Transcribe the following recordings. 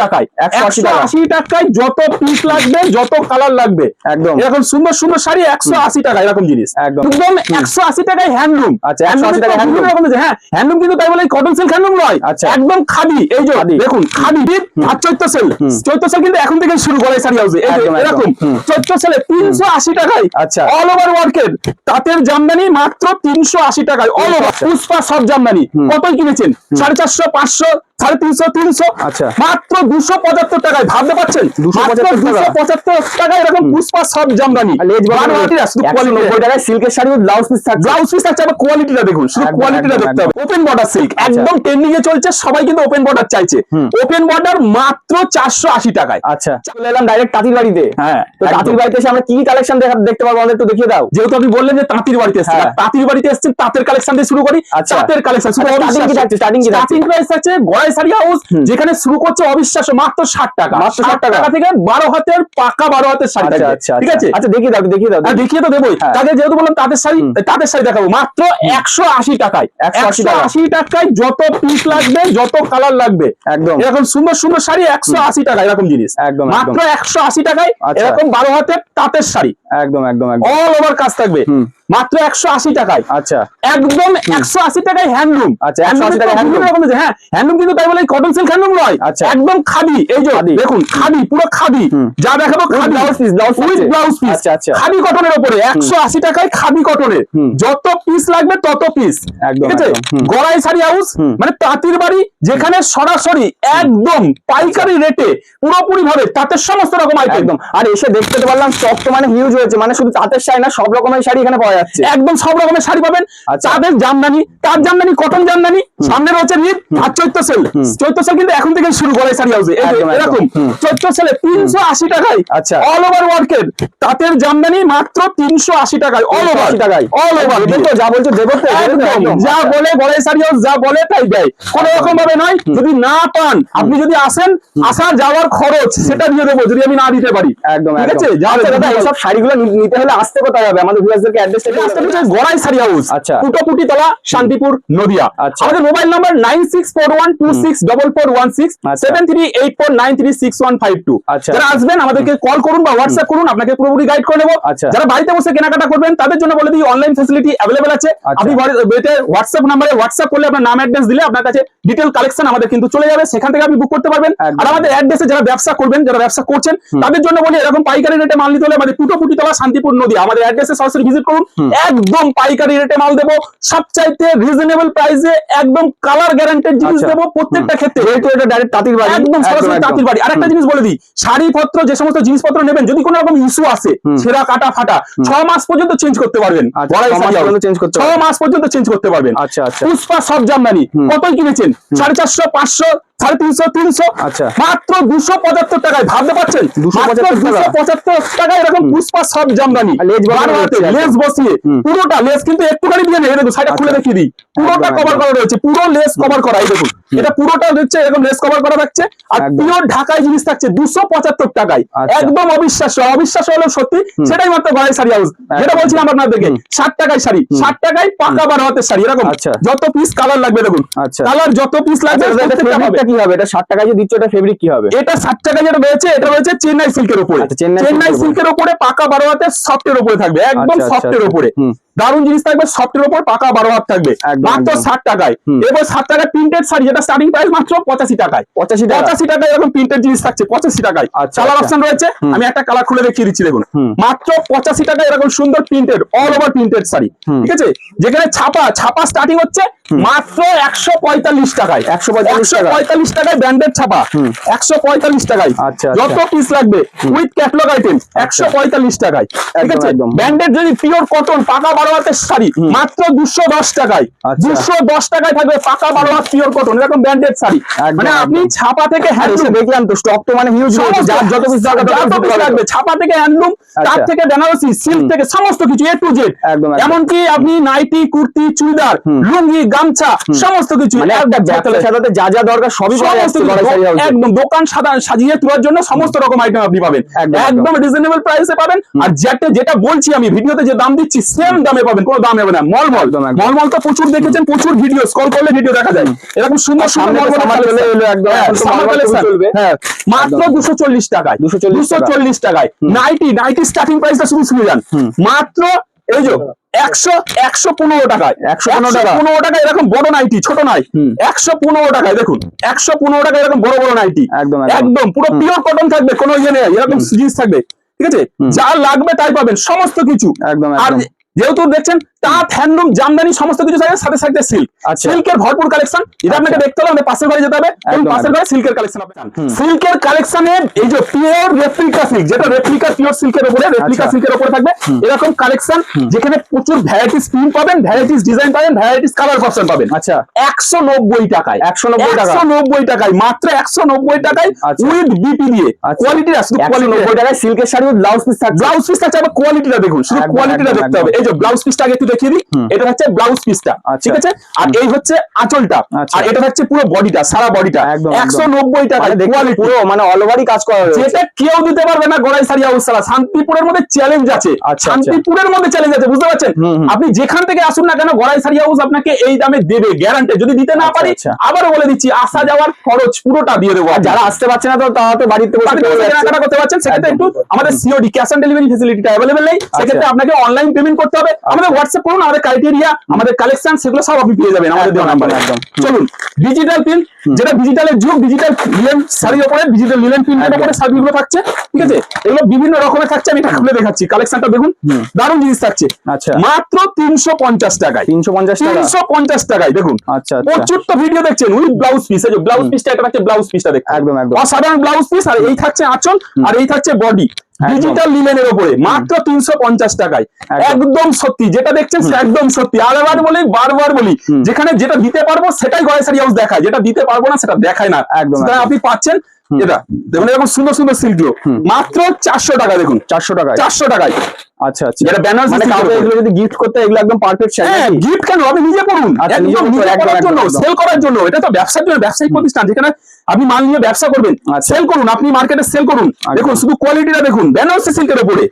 টাকায় 180 টাকায় যত পিস লাগবে যত কালার লাগবে একদম এরকম সুন্দর সুন্দর শাড়ি 180 টাকা এরকম জিনিস একদম 180 টাকায় হ্যান্ডলুম। আচ্ছা 180 টাকা হ্যান্ডলুম হ্যাঁ হ্যান্ডলুম কিন্তু তাই বলে কটন সিল্ক হ্যান্ডলুম নয়। আচ্ছা একদম খাদি এই যে দেখুন খাদি আর চৈত্র সেল কিন্তু এখন থেকে শুরু করে শাড়ি হাউসে এরকম চৈত্র সেলে 380 টাকায়। আচ্ছা অল ওভার ওয়ার্কের তাঁতের জামদানি মাত্র 380 টাকায় অল ওভার পুষ্পা সব জামদানি কত কিনেছেন 450 500 350 300 আচ্ছা মাত্র 275 টাকায় ভাবতে পারছেন 275 টাকায় এরকম পুষ্পা সব জামদানি টাকায় সিল্কের শাড়ি ব্লাউজ পিস থাকছে আবার কোয়ালিটিটা দেখুন শুধু কোয়ালিটিটা দেখতে হবে। ওপেন বর্ডার সিল্ক একদম ট্রেন্ডিং এ চলছে সবাই কিন্তু ওপেন বর্ডার চাইছে ওপেন বর্ডার মাত্র 480 টাকায়। আচ্ছা চলে এলাম ডাইরেক্ট তাঁতির বাড়িতে। হ্যাঁ তো তাঁতির বাড়িতে এসে আমরা কি কালেকশন দেখতে পারবো আমাদের একটু দেখিয়ে দাও। যেহেতু আপনি বললেন যে তাঁতির বাড়িতে এসেছেন তাঁতির বাড়িতে এসেছেন তাঁতের কালেকশন দিয়ে শুরু করি। তাঁতের কালেকশন স্টার্টিং প্রাইস আছে গড়াই শাড়ি হাউস যেখানে শুরু করছে অবিশ্বাস্য মাত্র 60 টাকা মাত্র 60 টাকা থেকে 12 হাতের পাকা 12 হাতের শাড়ি। আচ্ছা ঠিক আছে আচ্ছা দেখিয়ে দাও দেখিয়ে তো দেবই। তাদের যেহেতু বললাম তাঁতের শাড়ি দেখাবো মাত্র 180 টাকায় 180 টাকায় যত পিস লাগবে যত কালার লাগবে একদম এরকম সুন্দর সুন্দর শাড়ি 180 টাকা এরকম জিনিস একদম মাত্র 180 টাকায় এরকম 12 হাতের তাঁতের শাড়ি একদম অল ওভার কাজ থাকবে মাত্র 180 টাকায়। আচ্ছা একদম 180 টাকায় হ্যান্ডলুম। আচ্ছা 180 টাকা হ্যান্ডলুম হ্যাঁ হ্যান্ডলুম কিন্তু তাই বলে কটন সিল্ক হ্যান্ডলুম নয়। আচ্ছা একদম খাদি এই যে দেখুন খাদি পুরো খাদি যা দেখাবো ব্লাউজ পিস আচ্ছা খাদি কটনের উপরে 180 টাকায় খাদি কটনের যত পিস লাগবে তত পিস ঠিক আছে। গড়াই শাড়ি হাউস মানে তাঁতির বাড়ি যেখানে সরাসরি একদম পাইকারি রেটে পুরোপুরি ভাবে তাঁতের সমস্ত রকম আইটেম একদম। আর এসে দেখতে পারলাম স্টক তো মানে হিউজ হয়েছে মানে শুধু তাঁতের শাড়ি না সব রকমের শাড়ি এখানে পাওয়া যাচ্ছে একদম সব রকমের শাড়ি পাবেন। তাঁতের জামদানি তাঁত জামদানি কটন জামদানি সামনে রয়েছে নীল আর চৈত্র সেল কিন্তু এখন থেকে শুরু করে শাড়ি হাউসে এরকম চৈত্র সেলে 380 টাকায়। আচ্ছা অল ওভার ওয়ার্কের তাঁতের জামদানি মাত্র 380 টাকায় অল ওভার যা বলছো দেবো যা বলে গড়াই শাড়ি হাউস যা বলে তাই দেয় কোন রকম ভাবে নয়। যদি না পান আপনি যদি আসেন আসা যাওয়ার খরচ সেটা দিয়ে দেবো যদি আমি না দিতে পারি একদম ঠিক আছে। এইসব শাড়িগুলো নিতে হলে আসতে কোথায় হবে আমাদের ভিউয়ারদেরকে অ্যাড্রেসটা আসতে হচ্ছে গড়াই শাড়ি হাউস। আচ্ছা কুটোপুটি তলা শান্তিপুর নদিয়া। আমাদের মোবাইল নাম্বার 9641264416 7384936152। যারা আসবেন আমাদেরকে কল করুন বা হোয়াটসঅ্যাপ করুন আপনাকে পুরোপুরি গাইড করে নেবো। যারা বাড়িতে বসে কেনাকাটা করবেন তাদের জন্য বলে দিই অনলাইন ফ্যাসিলিটি অ্যাভেলেবল আছে। আপনি হোয়াটসঅ্যাপ নাম্বারে হোয়াটসঅ্যাপ করলে আপনার নাম অ্যাড্রেস দিলে আপনার কাছে ডিটেইল কালেকশন আমাদের কিন্তু চলে যাবে সেখান থেকে আপনি বুক করতে পারবেন। আর আমাদের অ্যাড্রেসে যারা ব্যবসা করবেন যারা ব্যবসা করছেন তাদের জন্য বলি এরকম পাইকারি রেটে মাল নিতে হলে আমাদের কুটোপুটি তলা শান্তিপুর নদিয়া আমাদের অ্যাড্রেসে সরাসরি ভিজিট করুন একদম পাইকারি রেটে মাল দেবো সবচাইতে রিজনেবল প্রাইসে একদম কালার গ্যারান্টেড জিনিস দেবো প্রত্যেকটা ক্ষেত্রে যেহেতু এটা ডাইরেক্ট তাঁতির বাড়ি একদম সরাসরি তাঁতির বাড়ি। আরেকটা জিনিস বলে দিই শাড়িপত্র যে সমস্ত জিনিসপত্র নেবেন যদি কোনো রকম ইস্যু আসে ছেঁড়া কাটা ফাটা 6 মাস পর্যন্ত চেঞ্জ করতে পারবেন 6 মাস পর্যন্ত চেঞ্জ করতে পারবেন। আচ্ছা পুষ্পা সব জামদানি কত কিনেছেন 450 500 350 300 আচ্ছা মাত্র 275 টাকায় ভাবতে পারছেন 275 টাকায় এরকম পুষ্পা সব জামদানি লেস বসিয়ে পুরোটা লেস কিন্তু একটুখানি দিয়ে নেই দেখুন সাইডটা খুলে দেখিয়ে দিই পুরোটা কভার করা রয়েছে পুরো লেস কভার করা এই দেখুন এটা পুরোটা হচ্ছে এরকম লেস কভার করা থাকছে আর পিওর ঢাকায় জিনিস থাকছে 275 টাকায় একদম অবিশ্বাস্য হলো সত্যি সেটাই মাত্র গড়াই শাড়ি হাউস যেটা বলছিলাম আপনাদেরকে 60 টাকায় শাড়ি 60 টাকায় পাকা 12 হাতের শাড়ি এরকম যত পিস কালার লাগবে দেখুন কালার যত পিস লাগবে কি হবে এটা 60 টাকায় যে দিচ্ছ এটা ফেব্রিক কি হবে এটা 60 টাকায় যেটা রয়েছে এটা রয়েছে চেন্নাই সিল্কের উপরে চেন্নাই সিল্কের উপরে পাকা 12 হাতের সফটের উপরে থাকবে একদম সফটের উপরে দারুন জিনিস থাকবে সফটের উপর পাকা 12 হাত থাকবে মাত্র 60 টাকায়। এবার 60 টাকায় প্রিন্টেড শাড়ি যেটা স্টার্টিং প্রাইস মাত্র 85 টাকায় 85 টাকায় এরকম প্রিন্টেড জিনিস থাকছে 85 টাকায় কালার অপশন রয়েছে আমি একটা কালার খুলে দেখিয়ে দিচ্ছি দেখুন মাত্র 85 টাকায় এরকম সুন্দর printed all over printed sari ঠিক আছে যেখানে ছাপা স্টার্টিং হচ্ছে মাত্র 145 টাকায় 145 টাকায় ব্র্যান্ডেড ছাপা 145 টাকায় যত পিস লাগবে উইথ ক্যাটালগ আইটেম 145 টাকায় ঠিক আছে। ব্র্যান্ডেড যদি পিওর কটন পাকা 12 হাতের শাড়ি মাত্র 210 টাকায় 210 টাকায় থাকবে পাকা 12 হাত পিওর কটন এরকম ব্র্যান্ডেড শাড়ি মানে আপনি ছাপা থেকে হ্যান্ডলুম দেখলাম তো স্টক তো মানে হিউজ যার যত পিস লাগবে ছাপা থেকে হ্যান্ডলুম তার থেকে বেনারসি সিল্ক থেকে সমস্ত কিছু এ টু জেড এমনকি আপনি নাইটি কুর্তি চুড়িদার লুঙ্গি গামছা সমস্ত কিছু সাজাতে যা যা দরকার সবই একদম দোকান সাজিয়ে তোলার জন্য সমস্ত রকম আইটেম আপনি পাবেন একদম রিজনেবল প্রাইসে পাবেন। আর যেটা বলছি আমি ভিডিওতে যে দাম দিচ্ছি সেম দামে দামে পাবেন, কোনো দামে হবে না। মলমল মলমল তো প্রচুর দেখেছেন, প্রচুর ভিডিও স্ক্রল করলে ভিডিও দেখা যায়। এরকম সুন্দর সুন্দর হ্যাঁ মাত্র 240 টাকায়, 240 টাকায় নাইটি স্টার্টিং প্রাইসটা শুধু শুনে যান, মাত্র এই যে 115 টাকায়, 115 টাকায় এরকম বড় নাইটি, ছোট নাই, 115 টাকায় দেখুন, 115 টাকায় এরকম বড় বড় নাইটি, একদম পুরো পিওর কটন থাকবে, কোনো ইয়ে নেই, এরকম জিন্স থাকবে, ঠিক আছে, যা লাগবে তাই পাবেন সমস্ত কিছু। আর যেহেতু দেখছেন তাঁত, হ্যান্ডলুম, জামদানি সমস্ত কিছু থাকে, সাথে সাথে সিল্ক, সিল্কের ভরপুর কালেকশন। এটা আপনাকে দেখতে হলে আমাদের পাশের ঘরে যেতে হবে, পাশের ঘরে সিল্কের কালেকশন হবে। সিল্কের কালেকশনে এই যে পিওর রেপ্লিকা সিল্ক, যেটা রেপ্লিকা পিওর সিল্কের উপরে, রেপ্লিকা সিল্কের উপরে থাকবে এরকম কালেকশন, যেখানে প্রচুর ভ্যারাইটিস প্রিন্ট পাবেন, ভ্যারাইটিস ডিজাইন পাবেন, ভ্যারাইটিস কালার অপশন পাবেন। আচ্ছা 190 টাকায়, 190 টাকায়, মাত্র 190 টাকায় উইথ বিপি দিয়ে, কোয়ালিটি আছে, 190 টাকায় সিল্কের শাড়ি উইথ ব্লাউজ পিস থাকবে, ব্লাউজ পিস থাকবে, কোয়ালিটিটা দেখুন, শুধু কোয়ালিটিটা দেখতে হবে। এই যে ব্লাউজ পিসটা আগে একটু দেখিয়ে দিই, এটা হচ্ছে ব্লাউজ পিসটা, ঠিক আছে, আর এই হচ্ছে আঁচলটা, আর এটা হচ্ছে পুরো বডিটা, সারা বডিটা 190 টাকা, পুরো মানে অল ওভারই কাজ করা হয়েছে, যেটা কেউ দিতে পারবে না গড়াই শাড়ি হাউস ছাড়া। শান্তিপুরের মধ্যে চ্যালেঞ্জ আছে, শান্তিপুরের মধ্যে চ্যালেঞ্জ আছে, বুঝতে পারছেন? আপনি যেখান থেকে আসুন না কেন, গড়াই শাড়ি হাউস আপনাকে এই দামে দেবে, গ্যারান্টি। যদি দিতে না পারি, আবারও বলে দিচ্ছি, আসা যাওয়ার খরচ পুরোটা দিয়ে দেবো। যারা আসতে পারছে না, তো তারা তো বাড়িতে কেনাকাটা করতে পারছেন, সেক্ষেত্রে একটু আমাদের সিওডি, ক্যাশ অন ডেলিভারি ফেসিলিটিটা অ্যাভেলেবল নেই, সেক্ষেত্রে আপনাকে অনলাইন পেমেন্ট করতে হবে। আমাদের হোয়াটসঅ্যাপ করুন, আমাদের ক্রাইটেরিয়া, আমাদের কালেকশন, সেগুলো সব আপনি পেয়ে যাবেন আমাদের দেওয়া নাম্বারে। চলুন, ডিজিটাল প্রিন্ট, যেটা ডিজিটালের যুগ, ডিজিটাল লিলেন শাড়ির উপরে, ডিজিটাল লিলেন প্রিন্টের উপরে শাড়িগুলো থাকছে, ঠিক আছে, এগুলো বিভিন্ন রকমের থাকছে, আমি এটা খুলে দেখাচ্ছি, কালেকশনটা দেখুন, দারুণ জিনিস থাকছে। আচ্ছা, মাত্র 350 টাকায়, 350 টাকায় দেখুন। আচ্ছা, প্রচুর তো ভিডিও দেখছেন উইথ ব্লাউজ পিস, এই যে ব্লাউজ পিসটা, এটা হচ্ছে ব্লাউজ পিসটা দেখুন, একদম অসাধারণ ব্লাউজ পিস, আর এই থাকছে আঁচল, আর এই থাকছে বডি, ডিজিটাল লিলেনের উপরে মাত্র 350 টাকায়, একদম সত্যি, যেটা দেখছেন একদম সত্যি। বারবার বলি, যেখানে যেটা দিতে পারবো সেটাই গড়াই শাড়ি হাউস দেখায়, যেটা দিতে পারবো না সেটা দেখায় না, একদম আপনি পাচ্ছেন। এটা দেখুন, এরকম সুন্দর সুন্দর সিল্কগুলো মাত্র 400 টাকা, দেখুন 400 টাকায়। আচ্ছা আচ্ছা, এটা বেনারসি, মানে কাউকে এগুলো যদি গিফট করতে, এগুলো একদম পারফেক্ট শাড়ি। হ্যাঁ, গিফট কেন, আপনি নিজে পড়ুন, একদম নিজে পড়ার জন্য, সেল করার জন্য। এটা তো ব্যবসার জন্য, ব্যবসায়িক প্রতিষ্ঠান, যেখানে আপনি মাল নিয়ে ব্যবসা করবেন, সেল করুন, আপনি মার্কেটে সেল করুন। দেখুন শুধু কোয়ালিটিটা দেখুন, বেনারসি সিল্কের উপরে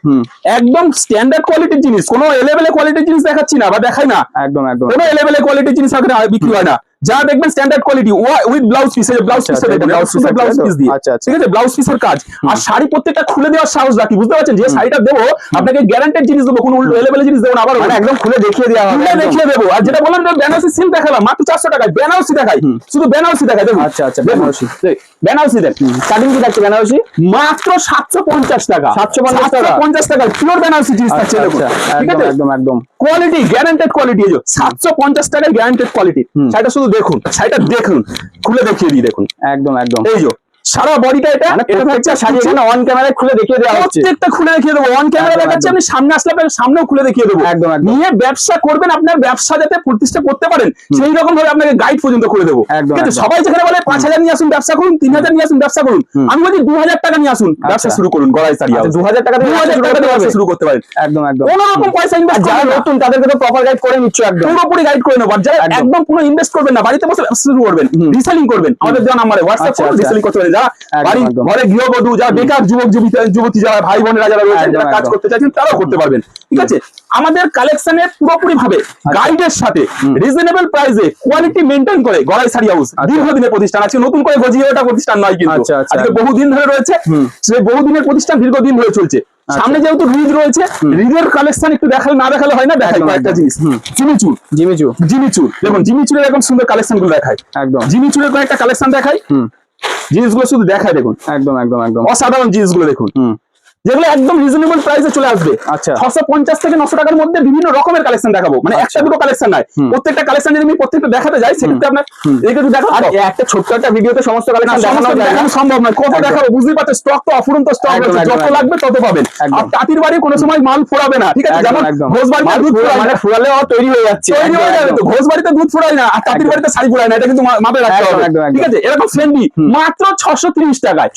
একদম স্ট্যান্ডার্ড কোয়ালিটির জিনিস, কোনো এলেবেলে কোয়ালিটির জিনিস দেখাচ্ছি না বা দেখাই না, একদম কোনো এলেবেলে কোয়ালিটির জিনিস এখানে বিক্রি হয় না, যা দেখবেন standard quality with blouse piece, এই ব্লাউজ পিসটা দেখুন, ব্লাউজ পিস দিয়ে, ঠিক আছে, ব্লাউজ পিসের কাজ। আর শাড়ি প্রত্যেকটা খুলে দেওয়ার সাহস রাখি, বুঝতে পারছেন? যে শাড়িটা দেবো আপনাকে গ্যারান্টেড জিনিস দেবো, কোনো এলেবেলে জিনিস দেবো না, আবার একদম খুলে দেখিয়ে দেওয়া হবে, দেখিয়ে দেবো। আর যেটা বললাম বেনারসি সিল্ক দেখালাম মাত্র 400 টাকায়, বেনারসি দেখাই, শুধু বেনারসি দেখাই দেখুন। আচ্ছা আচ্ছা, বেনারসি দেখ, স্টার্টিং কি থাকছে বেনারসি? মাত্র 750 টাকা, 750 টাকা পিওর বেনারসি জিনিস থাকছে, ঠিক আছে, একদম কোয়ালিটি, গ্যারান্টেড কোয়ালিটি, এই যে 750 টাকায় গ্যারান্টেড কোয়ালিটি। শাড়িটা শুধু দেখুন, শাড়িটা দেখুন, খুলে দেখিয়ে দিই, দেখুন একদম এই যে সারা বডিটা, এটা হচ্ছে শাড়ি, এখানে অন ক্যামেরায় খুলে দেখিয়ে দেওয়া হচ্ছে, প্রত্যেকটা খুলে দেখিয়ে দেবো, অন ক্যামেরা দেখাচ্ছি, আপনি সামনে আসলে আপনার সামনেও খুলে দেখিয়ে দেবো, একদম নিয়ে ব্যবসা করবেন, আপনার ব্যবসা যাতে প্রতিষ্ঠা করতে পারেন সেই রকম ভাবে আপনাকে গাইড পর্যন্ত করে দেবো। কিন্তু সবাই যেখানে বলে 5000 নিয়ে আসুন ব্যবসা করুন, 3000 নিয়ে আসুন ব্যবসা করুন, আমি বলছি 2000 টাকা নিয়ে আসুন ব্যবসা শুরু করুন, গড়াই শাড়ি হাউস 2000 টাকা দিয়ে ব্যবসা শুরু করতে পারেন, একদম কোনো রকম পয়সা ইনভেস্ট, যারা নতুন তাদেরকে তো প্রপার গাইড করে নিচ্ছ, একদম পুরোপুরি গাইড করে নেবো। যারা একদম কোনো ইনভেস্ট করবেন না, বাড়িতে বসে ব্যবসা শুরু করবেন, রিসেলিং করবেন, আমাদের দেওয়া নাম্বারে হোয়াটসঅ্যাপ করে রিসেলিং করতে পারেন। যারা বাড়ি ঘরে গৃহবধূ, যারা বেকার যুবতী, যারা ভাই বোনেরা যারা রয়েছেন, যারা কাজ করতে চাইছেন, তারাও করতে পারবেন, ঠিক আছে। আমাদের কালেকশনে পুরোপুরি ভাবে গাইডের সাথে রিজনেবল প্রাইসে কোয়ালিটি মেইনটেইন করে গড়াই শাড়ি হাউস দীর্ঘদিনের প্রতিষ্ঠান আছে, নতুন করে গজিয়ে ওঠা প্রতিষ্ঠান নয়, কিন্তু আজকে বহুদিন ধরে রয়েছে, সেই বহুদিনের প্রতিষ্ঠান দীর্ঘদিন ধরে চলছে। সামনে যেহেতু রিজ রয়েছে, রিজের কালেকশন একটু দেখালে না দেখালে হয় না, দেখাই একটা জিনিস, জিমিচুর দেখুন, জিমিচুরের এরকম সুন্দর কালেকশন গুলো দেখায়, একদম জিমিচুরের কয়েকটা কালেকশন দেখাই, জিনিসগুলো শুধু দেখায় দেখুন, একদম অসাধারণ জিনিসগুলো দেখুন, যেগুলো একদম রিজনেবল প্রাইসে চলে আসবে। আচ্ছা, 650 থেকে 900 টাকার মধ্যে বিভিন্ন রকমের কালেকশন দেখাবো, মানে একটা দুটো কালেকশন নয়, প্রত্যেকটা কালেকশন যদি আমি প্রত্যেকটা দেখাতে যাই, সেক্ষেত্রে আপনার একটু দেখাবো, আর একটা ছোট্ট একটা ভিডিওতে সমস্ত কালেকশন দেখানো সম্ভব নয়, কত দেখাবো বুঝতেই পারছেন, স্টক তো অফুরন্ত স্টক রয়েছে, যত লাগবে তত পাবেন। আর তাঁতির বাড়ি কোনো সময় মাল ফোড়াবে না, ঠিক আছে, যেমন ঘোষবাড়িতে দুধ ফোড়ায়, মানে ফোড়ালেও তৈরি হয়ে যাচ্ছে, তো ঘোষবাড়িতে দুধ ফোড়ায় না, আর তাঁতির বাড়িতে শাড়ি ফোড়ায় না, এটা কিন্তু মাথায় রাখতে হবে, ঠিক আছে। এরকম ফ্রেন্ডলি মাত্র 630 টাকায়,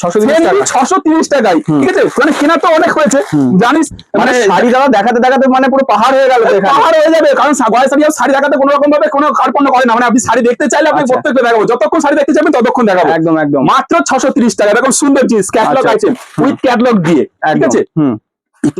630 টাকায়, ঠিক আছে, মানে কেনা তো অনেক হয়েছে জানিস, মানে শাড়ি যাওয়া দেখাতে দেখাতে মানে পুরো পাহাড় হয়ে গেল, পাহাড় হয়ে যাবে, কারণ গড়াই শাড়ি শাড়ি দেখাতে কোনো রকম ভাবে কোনো কার্পণ্য করে না, মানে আপনি শাড়ি দেখতে চাইলে আপনি প্রত্যেকটা দেখাবো, যতক্ষণ শাড়ি দেখতে চাইবেন ততক্ষণ দেখাবো, একদম মাত্র 630 টাকা, এরকম সুন্দর জিনিস, ক্যাটালগ আছে উইথ ক্যাটালগ দিয়ে, ঠিক আছে,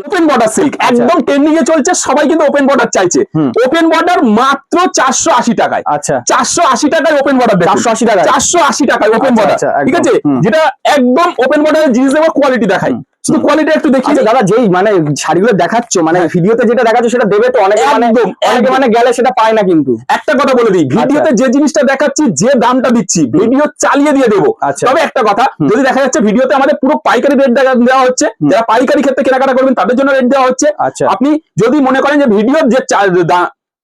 ওপেন বর্ডার সিল্ক একদম ট্রেন্ডিং এ চলছে, সবাই কিন্তু ওপেন বর্ডার চাইছে। ওপেন বর্ডার মাত্র 480 টাকায়। আচ্ছা 480 টাকায় ওপেন বর্ডার, 480 টাকায় 480 টাকায় ওপেন বর্ডার, ঠিক আছে, যেটা একদম ওপেন বর্ডারের জিনিস দেবো, কোয়ালিটি দেখাই, শুধু কোয়ালিটি একটু দেখি। দাদা যেই মানে শাড়িগুলো দেখাচ্ছ, মানে ভিডিওতে যেটা দেখাচ্ছ সেটা দেবে তো, অনেকে মানে গেলে সেটা পায় না। কিন্তু একটা কথা বলে দিই, ভিডিওতে যে জিনিসটা দেখাচ্ছি, যে দামটা দিচ্ছি, ভিডিও চালিয়ে দিয়ে দেবো। তবে একটা কথা, যদি দেখা যাচ্ছে ভিডিওতে আমাদের পুরো পাইকারি রেট দেওয়া হচ্ছে, যারা পাইকারি ক্ষেত্রে কেনাকাটা করবেন তাদের জন্য রেট দেওয়া হচ্ছে। আপনি যদি মনে করেন যে ভিডিওর যে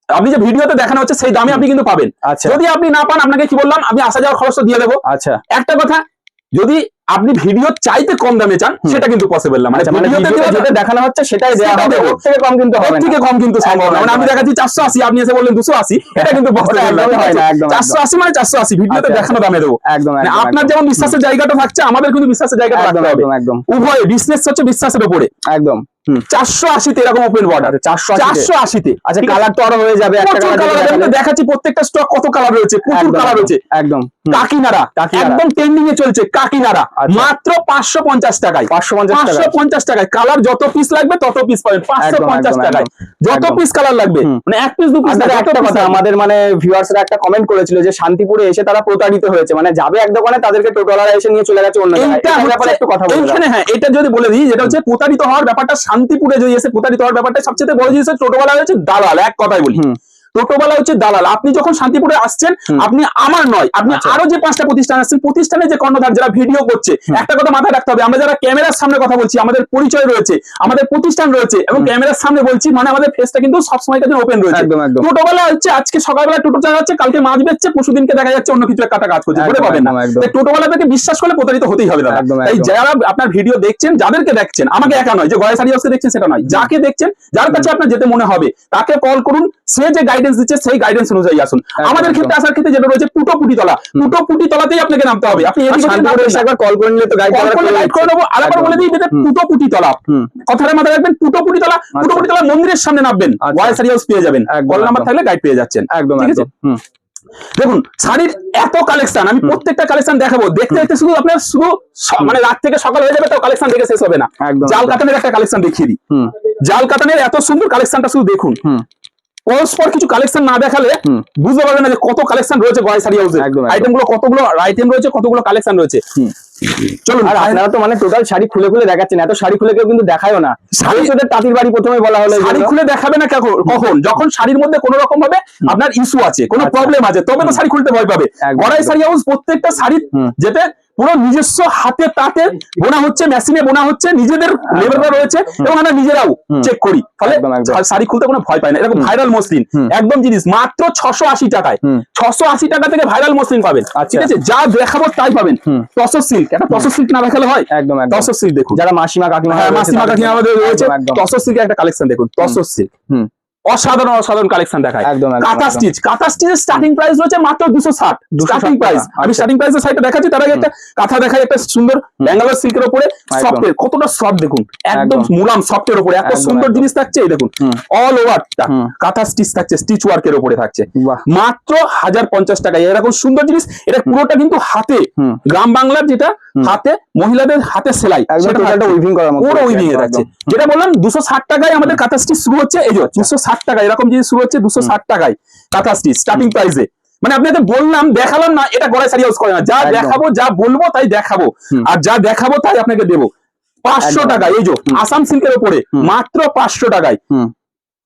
আপনি যে ভিডিওতে দেখানো হচ্ছে সেই দামে আপনি কিন্তু পাবেন। যদি আপনি না পান, আপনাকে কি বললাম, আমি আসা যাওয়ার খরচটা দিয়ে দেবো। আচ্ছা একটা কথা, যদি আপনি ভিডিও চাইতে কম দামে চান, সেটা কিন্তু পসিবল না। মানে যেটা দেখানো হচ্ছে সেটাই দেওয়া হবে, ওর থেকে কম কিন্তু হবে না, থেকে কম কিন্তু সম্ভব না। মানে আমি দেখাচ্ছি 480, আপনি এসে বললেন 280, এটা কিন্তু পসিবল না। 480 মানে 480 ভিডিওতে দেখানো দামে দেবো। একদম আপনার যেমন বিশ্বাসের জায়গাটা থাকছে, আমাদের কিন্তু বিশ্বাসের জায়গাটা রাখতে হবে। একদম উভয় বিজনেস হচ্ছে বিশ্বাসের উপরে। একদম 480 এরকম ওপেন বর্ডার, 480। আচ্ছা কালার তো আরো হয়ে যাবে, একটা কালার দেখাচ্ছি, প্রত্যেকটা স্টক কত কালার রয়েছে, প্রচুর কালার রয়েছে। একদম কাকিনাড়া একদম ট্রেন্ডিং এ চলছে, কাকিনাড়া মাত্র 550 টাকায়। 550 টাকায় কালার যত পিস লাগবে তত পিস পাবেন, 550 টাকায় যত পিস কালার লাগবে, মানে এক পিস দু পিস। একটা কথা, আমাদের মানে ভিউয়ার্সরা একটা কমেন্ট করেছিল যে শান্তিপুরে এসে তারা প্রতারিত হয়েছে, মানে যাবে এক দোকানে, তাদেরকে টোটোওয়ালা এসে নিয়ে চলে গেছে অন্য জায়গায়। একটু কথা বলুন এখানে। হ্যাঁ, এটা যদি বলে দিই, যেটা হচ্ছে প্রতারিত হওয়ার ব্যাপারটা, শান্তিপুরে যদি এসে প্রতারিত হওয়ার ব্যাপারটা সবচেয়ে বড় জিনিস, টোটোওয়ালা হচ্ছে দালাল। এক কথাই বলি, টোটোওয়ালা হচ্ছে দালাল। আপনি যখন শান্তিপুরে আসছেন, আপনি আমার নয়, আপনি আরো যে 5টা প্রতিষ্ঠান আসছেন, প্রতিষ্ঠানে যে কর্ণধার যারা ভিডিও করছে, একটা কথা মাথায় রাখতে হবে, আমরা যারা ক্যামেরার সামনে কথা বলছি, আমাদের পরিচয় রয়েছে, আমাদের প্রতিষ্ঠান রয়েছে, এবং ক্যামেরার সামনে বলছি মানে আমাদের ফেসটা কিন্তু সবসময় কাছে ওপেন রয়েছে। টোটোওয়ালা হচ্ছে আজকে সকালবেলা টোটো চালাচ্ছে, কালকে মাছ বেচছে, পরশুদিনকে দেখা যাচ্ছে অন্য কিছু একটা কাজ করছে, বলে পাবেন না। টোটোওয়ালাদেরকে বিশ্বাস করলে প্রতারিত হতেই হবে দাদা। তাই যারা আপনার ভিডিও দেখছেন, যাদেরকে দেখছেন, আমাকে একা নয়, যে গয়া শাড়ি হাউসকে দেখছেন সেটা নয়, যাকে দেখছেন, যার কাছে আপনার যেতে মনে হবে, তাকে কল করুন, সে যে গাইডেন্স দিচ্ছে সেই গাইডেন্স অনুযায়ী আসুন। আমাদের ক্ষেত্রে আসার ক্ষেত্রে যেটা রয়েছে পুটোপুটি তলাতেই আপনাকে নামতে হবে। আপনি একবার কল করে নিলে তো গাইড করে দেবো। আরেকবার বলে দিই, পুটোপুটি তলা, কথাটা মাথায় রাখবেন, পুটোপুটি তলা মন্দিরের সামনে নামবেন, গয়া শাড়ি হাউস পেয়ে যাবেন, কল নাম্বার থাকলে গাইড পেয়ে যাচ্ছেন। একদম, ঠিক আছে। দেখুন শাড়ির এত কালেকশন, আমি প্রত্যেকটা কালেকশন দেখাবো, দেখতে দেখতে শুধু আপনার শুধু মানে রাত থেকে সকাল হয়ে যাবে, তো কালেকশন দেখে শেষ হবে না। জাল কাতানের একটা কালেকশন দেখিয়ে দিই, জাল কাতানের এত সুন্দর কালেকশনটা শুধু দেখুন। পরস্পর কিছু কালেকশন না দেখালে বুঝতে পারবেন না যে কত কালেকশন রয়েছে গয়া শাড়ি হাউসে, আইটেম গুলো কতগুলো আইটেম রয়েছে, কতগুলো কালেকশন রয়েছে। চলুন, আর আপনারা তো মানে টোটাল শাড়ি খুলে খুলে দেখাচ্ছেন, এত শাড়ি খুলে কেউ কিন্তু দেখায়ও না। শাড়ি ওদের তাঁতির বাড়ি প্রথমে বলা হলো, শাড়ি খুলে দেখাবে না কখন, যখন শাড়ির মধ্যে কোনো রকম ভাবে আপনার ইস্যু আছে, কোনো প্রবলেম আছে, তবে তো শাড়ি খুলতে ভয় পাবে। গয়া শাড়ি হাউস প্রত্যেকটা শাড়ি যেতে পুরো নিজস্ব হাতে তাতে বোনা হচ্ছে, মেশিনে বোনা হচ্ছে, নিজেদের লেবাররা রয়েছে, এবং আমরা নিজেরাও চেক করি, ফলে শাড়ি খুলতে কোনো ভয় পায় না। এরকম ভাইরাল মসলিন একদম জিনিস মাত্র 680 টাকায়, 680 টাকা থেকে ভাইরাল মসলিন পাবেন, ঠিক আছে, যা দেখাবো তাই পাবেন। তসর সিল্ক, একটা তসর সিল্ক না দেখালে হয়। একদম তসর সিল্ক দেখুন, যারা মাসিমা কাকিমা আমাদের রয়েছে, তসর সিল্কের একটা কালেকশন দেখুন, তসর সিল্ক অসাধারণ কালেকশন দেখায়। কাঁথা স্টিচের স্টার্টিং প্রাইস রয়েছে মাত্র 260 স্টার্টিং প্রাইস। আমি স্টার্টিং প্রাইসের সাইডটা দেখাচ্ছি, তার আগে একটা কাঁথা দেখাই, একটা সুন্দর ব্যাঙ্গালোর সিল্কের উপরে সফটের, কতটা সফট দেখুন, একদম মুলাম সফটের উপরে এত সুন্দর জিনিস থাকছে। এই দেখুন অল ওভারটা কাঁথা স্টিচ থাকছে, স্টিচ ওয়ার্কের উপরে থাকছে, মাত্র 1050 টাকায় এরকম সুন্দর জিনিস। এটা পুরোটা কিন্তু হাতে, গ্রাম বাংলার যেটা হাতে, মহিলাদের হাতে সেলাই, পুরো উইভিং এ থাকছে। যেটা বললাম 260 টাকায় আমাদের কাঁথা স্টিচ শুরু হচ্ছে, এই যে 260 টাকা এরকম জিনিস শুরু হচ্ছে 260 টাকায় কাঁথা স্টিচ স্টার্টিং প্রাইসে। মানে আপনাকে বললাম, দেখালাম না, এটা গয়া শাড়ি হাউস করে না, যা দেখাবো, যা বলবো তাই দেখাবো, আর যা দেখাবো তাই আপনাকে দেবো। 500 টাকায় এই যে আসাম সিল্কের উপরে মাত্র 500 টাকায়।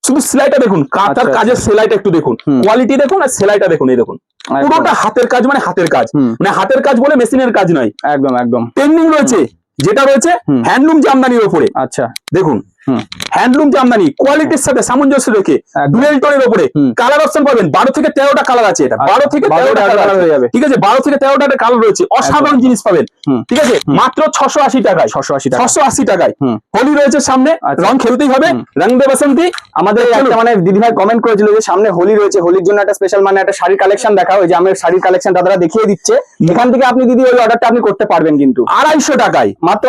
শুধু সেলাইটা দেখুন, কাঁথার কাজের সেলাইটা একটু দেখুন, কোয়ালিটি দেখুন, আর সেলাইটা দেখুন। এই দেখুন পুরোটা হাতের কাজ, মানে হাতের কাজ, মানে হাতের কাজ বলে মেশিনের কাজ নয়, একদম একদম ট্রেন্ডিং রয়েছে, যেটা রয়েছে হ্যান্ডলুম জামদানির উপরে। আচ্ছা দেখুন হ্যান্ডলুম জামদানি, কোয়ালিটির সাথে সামঞ্জস্য রেখে ডুয়েল টোনের উপরে কালার অপশন পাবেন, 12 থেকে 13টা কালার আছে, এটা 12 থেকে 13টা কালার হয়ে যাবে, ঠিক আছে, 12 থেকে 13টা কালার রয়েছে, অসাধারণ জিনিস পাবেন, ঠিক আছে, মাত্র 680 টাকায়। 680 টাকায় হোলি রয়েছে সামনে, রং খেলতেই হবে, রং দে বসন্তি। আমাদের একটা মানে দিদিভাই কমেন্ট করেছিল যে সামনে হোলি রয়েছে, হোলির জন্য একটা স্পেশাল মানে একটা শাড়ির কালেকশন দেখাও, ওই যে আমি শাড়ির কালেকশন দাদারা দেখিয়ে দিচ্ছে, এখান থেকে আপনি দিদি ওই অর্ডারটা আপনি করতে পারবেন কিন্তু 250 টাকায়, মাত্র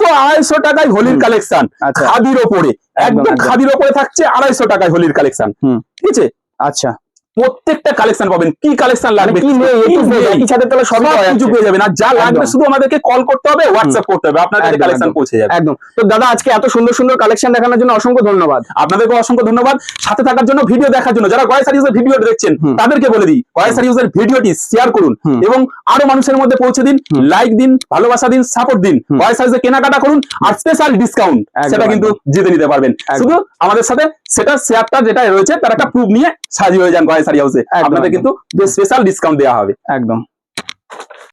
250 টাকায় হোলির কালেকশন, খাদির ওপরে, একদম খাদির ওপরে থাকছে 250 টাকায় হোলির কালেকশন, ঠিক আছে। আচ্ছা প্রত্যেকটা কালেকশন পাবেন, কি কালেকশন লাগবে কি নেই, কি নেই, একই ছাদের তলায় সবই সব পাওয়া কিছু যাচ্ছে। পেয়ে যাবেন। আর যা লাগবে একদম। শুধু আমাদেরকে কল করতে হবে, হোয়াটসঅ্যাপ করতে হবে, আপনার কাছে একদম, কালেকশন একদম। পৌঁছে যাবে। একদম। তো দাদা আজকে এত সুন্দর সুন্দর কালেকশন দেখানোর জন্য অসংখ্য ধন্যবাদ। আপনাদেরকে অসংখ্য ধন্যবাদ সাথে থাকার জন্য, ভিডিও দেখার জন্য। যারা গয়েস সারিজের ভিডিও দেখছেন তাদেরকে বলে দিই, গয়েস সারিজের ভিডিওটি শেয়ার করুন এবং আরো মানুষের মধ্যে পৌঁছে দিন, লাইক দিন, ভালোবাসা দিন, সাপোর্ট দিন, গয়েস সারিজে কেনাকাটা করুন, আর স্পেশাল ডিসকাউন্ট সেটা কিন্তু জিতে নিতে পারবেন। শুধু আমাদের সাথে সেটা শেয়ারটা যেটা রয়েছে তার একটা প্রুফ নিয়ে সাজি হয়ে যান গয়েস সারি হাউসে, আপনাদের কিন্তু স্পেশাল ডিসকাউন্ট দেওয়া হবে। একদম।